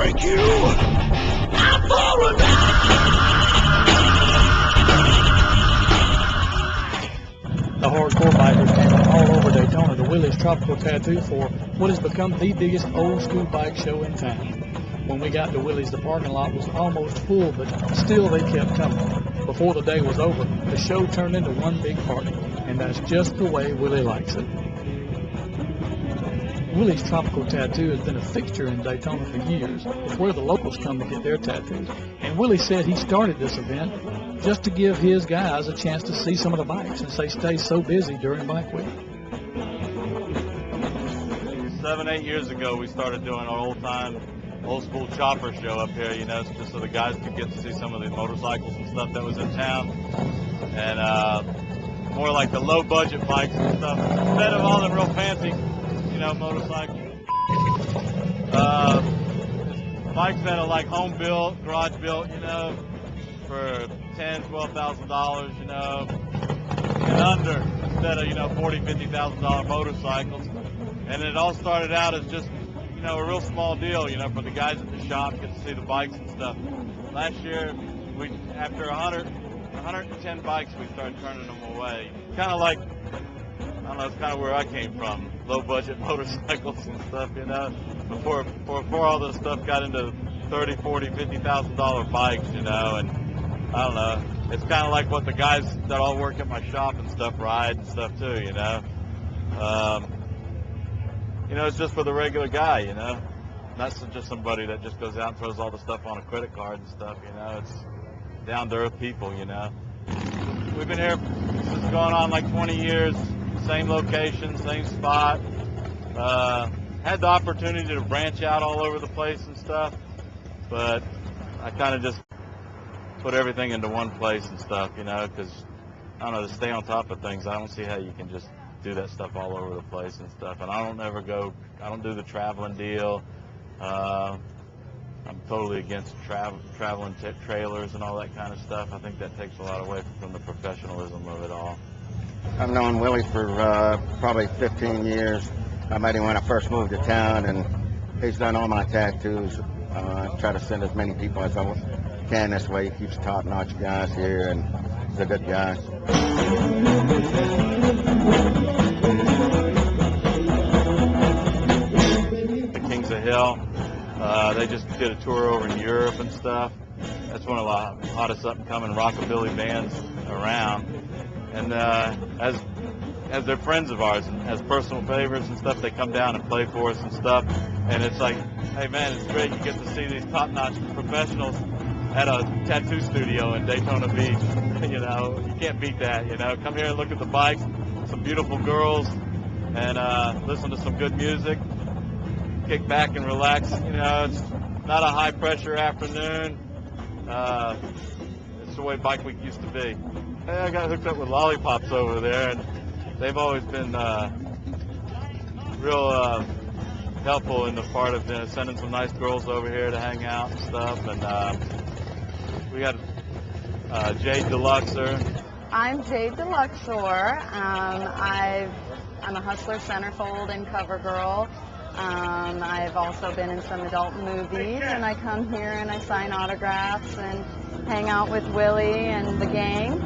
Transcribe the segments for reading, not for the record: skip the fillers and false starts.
break you. I'm for a The hardcore bikers came from all over Daytona to Willies Tropical Tattoo for what has become the biggest old school bike show in town. When we got to Willie's, the parking lot was almost full, but still they kept coming. Before the day was over, the show turned into one big party, and that's just the way Willie likes it. Willies Tropical Tattoo has been a fixture in Daytona for years. It's where the locals come to get their tattoos. And Willie said he started this event just to give his guys a chance to see some of the bikes since they stay so busy during bike week. 7, 8 years ago, we started doing our old school chopper show up here, you know, just so the guys could get to see some of the motorcycles and stuff that was in town. And more like the low budget bikes and stuff, instead of all the real fancy, you know, motorcycles. Bikes that are like home built, garage built, you know, for $10,000, $12,000, you know, and under, instead of, you know, $40,000, $50,000 motorcycles. And it all started out as just, you know, a real small deal, you know, for the guys at the shop, get to see the bikes and stuff. Last year, after 110 bikes, we started turning them away. Kind of like, I don't know, it's kind of where I came from, low budget motorcycles and stuff, you know, before all this stuff got into $30,000, $40,000, $50,000 bikes, you know, and I don't know, it's kind of like what the guys that all work at my shop and stuff ride and stuff too, you know. You know, it's just for the regular guy, you know, not just somebody that just goes out and throws all the stuff on a credit card and stuff, you know. It's down-to-earth people, you know. We've been here since going on like 20 years, same location, same spot. Had the opportunity to branch out all over the place and stuff, but I kind of just put everything into one place and stuff, you know, because, I don't know, to stay on top of things, I don't see how you can just do that stuff all over the place and stuff. And I don't do the traveling deal. I'm totally against traveling trailers and all that kind of stuff. I think that takes a lot away from the professionalism of it all. I've known Willie for probably 15 years. I met him when I first moved to town, and he's done all my tattoos. I try to send as many people as I can this way. He keeps top-notch guys here, and he's a good guy. The Kings of Hell, they just did a tour over in Europe and stuff. That's one of the hottest up-and-coming rockabilly bands around. And as they're friends of ours and as personal favorites and stuff, they come down and play for us and stuff. And it's like, hey man, it's great you get to see these top-notch professionals at a tattoo studio in Daytona Beach. You know, you can't beat that, you know. Come here and look at the bikes, some beautiful girls, and listen to some good music, kick back and relax. You know, it's not a high-pressure afternoon. It's the way Bike Week used to be. Hey, I got hooked up with Lollipops over there, and they've always been real helpful in the part of sending some nice girls over here to hang out and stuff. And we got Jade Deluxer. I'm Jade Deluxor. I'm a Hustler centerfold and cover girl. I've also been in some adult movies, and I come here and I sign autographs and hang out with Willie and the gang.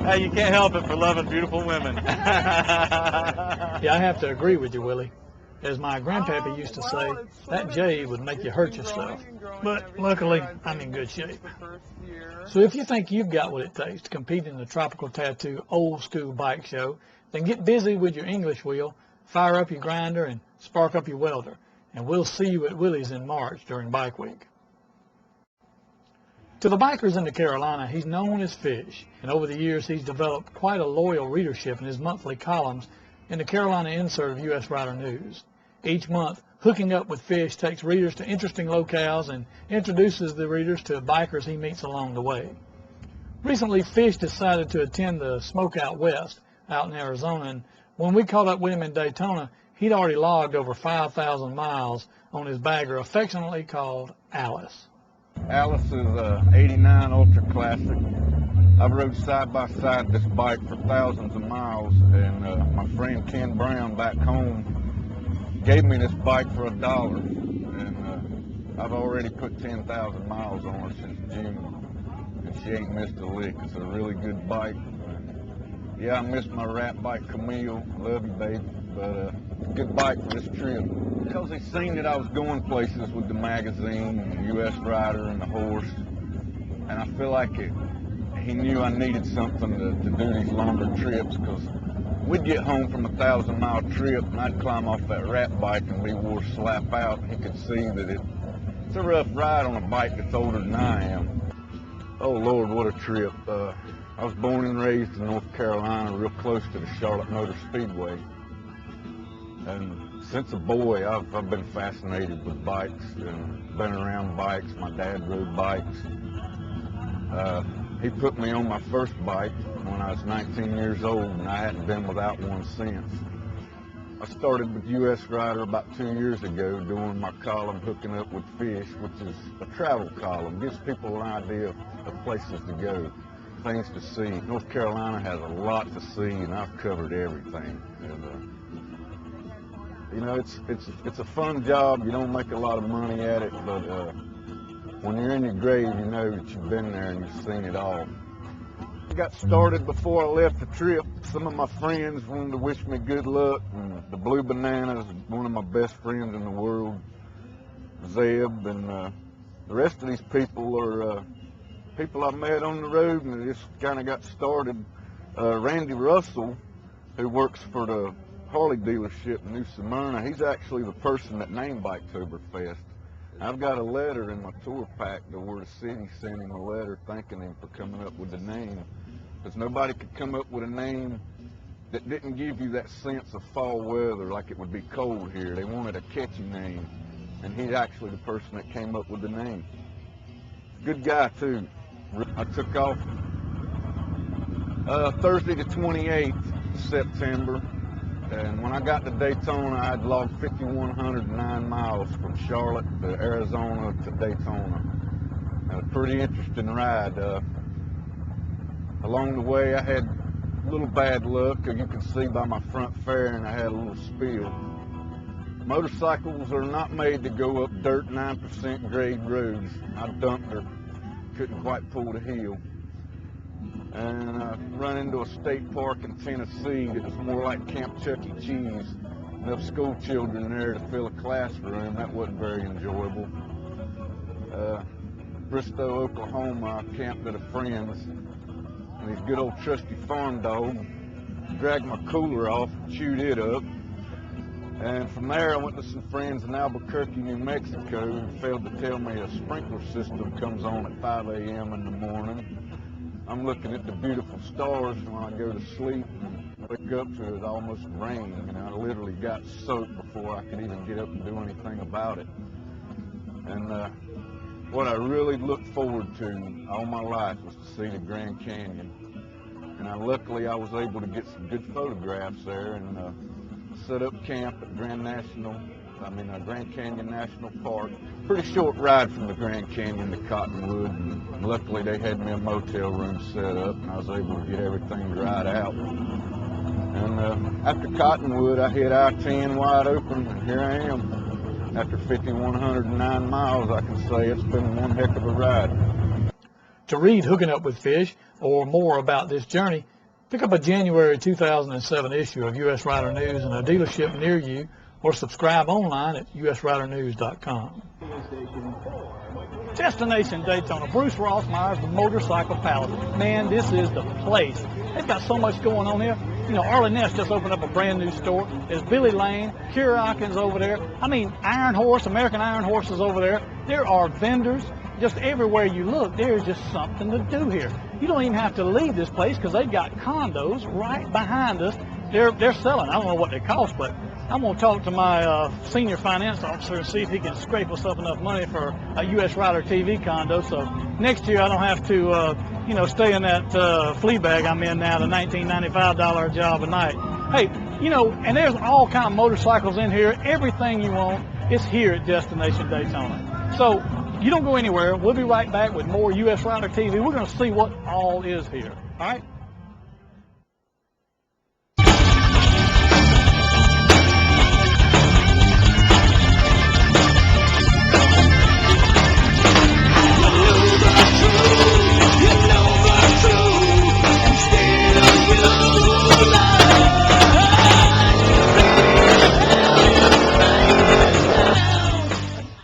Hey, you can't help it for loving beautiful women. Yeah, I have to agree with you, Willie. As my grandpappy used to say, that jade would make you hurt yourself. But luckily, I'm in good shape. So if you think you've got what it takes to compete in the Tropical Tattoo Old School Bike Show, then get busy with your English wheel, fire up your grinder, and spark up your welder. And we'll see you at Willie's in March during Bike Week. To the bikers in the Carolina, he's known as Fish, and over the years he's developed quite a loyal readership in his monthly columns in the Carolina insert of U.S. Rider News. Each month, Hooking Up with Fish takes readers to interesting locales and introduces the readers to bikers he meets along the way. Recently, Fish decided to attend the Smoke Out West out in Arizona, and when we caught up with him in Daytona, he'd already logged over 5,000 miles on his bagger, affectionately called Alice. Alice is a 89 Ultra Classic. I've rode side by side this bike for thousands of miles, and my friend Ken Brown back home gave me this bike for $1, and I've already put 10,000 miles on her since June, and she ain't missed a lick. It's a really good bike. Yeah, I missed my rat bike, Camille. Love you, baby. But it's a good bike for this trip. Because he seen that I was going places with the magazine, and the U.S. Rider, and the horse. And I feel like he knew I needed something to do these longer trips, because we'd get home from a 1,000-mile trip, and I'd climb off that rat bike and we wore slap out, and he could see that it's a rough ride on a bike that's older than I am. Oh, Lord, what a trip. I was born and raised in North Carolina, real close to the Charlotte Motor Speedway. And since a boy, I've been fascinated with bikes and been around bikes. My dad rode bikes. He put me on my first bike when I was 19 years old, and I hadn't been without one since. I started with U.S. Rider about 2 years ago, doing my column, Hooking Up with Fish, which is a travel column. Gives people an idea of places to go, things to see. North Carolina has a lot to see, and I've covered everything. And, you know, it's a fun job. You don't make a lot of money at it, but when you're in your grave, you know that you've been there and you've seen it all. I got started before I left the trip. Some of my friends wanted to wish me good luck, and the Blue Bananas, one of my best friends in the world, Zeb, and the rest of these people are people I met on the road, and it just kind of got started. Randy Russell, who works for the Harley dealership in New Smyrna, he's actually the person that named Biketoberfest. I've got a letter in my tour pack to where the city sent him a letter thanking him for coming up with the name, because nobody could come up with a name that didn't give you that sense of fall weather, like it would be cold here. They wanted a catchy name, and he's actually the person that came up with the name. Good guy, too. I took off Thursday the 28th September, and when I got to Daytona, I'd logged 5,109 miles from Charlotte to Arizona to Daytona. A pretty interesting ride. Along the way, I had a little bad luck, as you can see by my front fairing. I had a little spill. Motorcycles are not made to go up dirt 9% grade roads. I dumped her, couldn't quite pull the hill. And I run into a state park in Tennessee that was more like Camp Chuck E. Cheese. Enough school children there to fill a classroom. That wasn't very enjoyable. Bristow, Oklahoma, I camped at a friend's, and his good old trusty farm dog dragged my cooler off and chewed it up. And from there, I went to some friends in Albuquerque, New Mexico, and failed to tell me a sprinkler system comes on at 5 a.m. in the morning. I'm looking at the beautiful stars when I go to sleep and wake up to it almost rain, and I literally got soaked before I could even get up and do anything about it. And what I really looked forward to all my life was to see the Grand Canyon. And luckily I was able to get some good photographs there, and set up camp at Grand Canyon National Park. Pretty short ride from the Grand Canyon to Cottonwood, and luckily they had me a motel room set up, and I was able to get everything dried out. And after Cottonwood, I hit I-10 wide open, and here I am. After 5,109 miles, I can say it's been one heck of a ride. To read Hooking Up with Fish or more about this journey, pick up a January 2007 issue of U.S. Rider News in a dealership near you, or subscribe online at usridernews.com. Destination Daytona. Bruce Rossmeyer's the motorcycle palace. Man, this is the place. They've got so much going on here. You know, Arlie Ness just opened up a brand new store. There's Billy Lane, Kurakin's over there. I mean, Iron Horse, American Iron Horse is over there. There are vendors. Just everywhere you look, there's just something to do here. You don't even have to leave this place because they've got condos right behind us. They're selling. I don't know what they cost, but I'm going to talk to my senior finance officer and see if he can scrape us up enough money for a U.S. Rider TV condo. So next year I don't have to, stay in that flea bag I'm in now, the $1995 job a night. Hey, and there's all kind of motorcycles in here. Everything you want is here at Destination Daytona. So you don't go anywhere. We'll be right back with more U.S. Rider TV. We're going to see what all is here. All right?